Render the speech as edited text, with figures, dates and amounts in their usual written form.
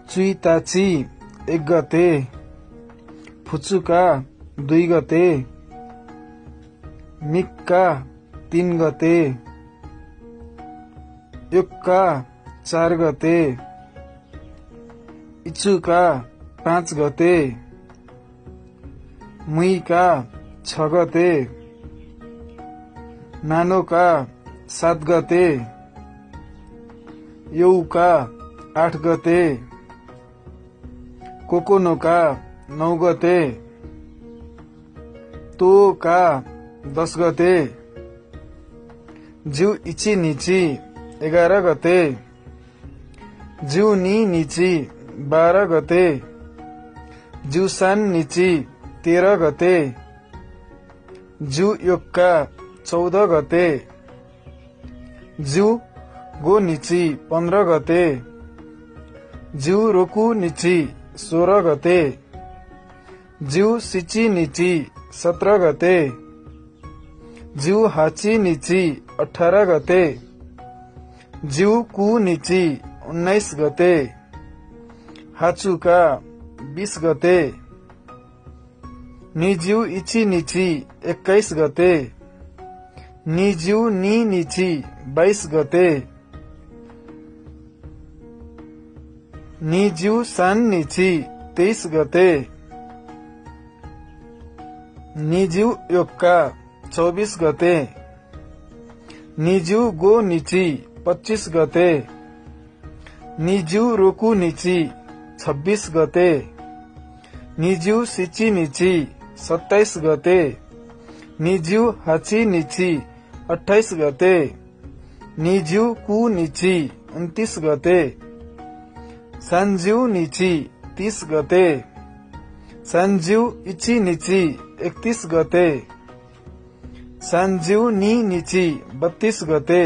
चुइताची 1 गते, फुचुका 2 गते, मिक्का 3 गते, योक्का 4 गते, इचुका 5 गते, मुइका 6 गते, नानोका 7 गते, यौका 8 गते, कोकोनोका 9 गते, तोका 10 गते, जिउ इची निची 11 गते, जिउ नि निची 12 गते, जिउ सान निची 13 गते, जिउ योक्का 14 गते, जिउ गो निची 15 गते, जिउ रोकु निची 16 गते, जिउ सिची निची 17 गते, जिउ हाची निची 18 गते, जिउ कु निची 19 गते, हाचुका 20 गते, निजिउ इची निची 21 गते, निजिउ नि निची 22 गते, निजिउ सान निची 23 गते, निजिउ योक्का 24 गते, निजिउ गो निची 25 गते, निजिउ रोकु निची 26 गते, निजिउ सिची निची 27 गते, निजिउ हाची निची 28 गते, निजिउ कु निची 29 गते, सान्जिउ निची 30 गते, सान्जिउ इची निची 31 गते, सान्जिउ नि निची 32 गते,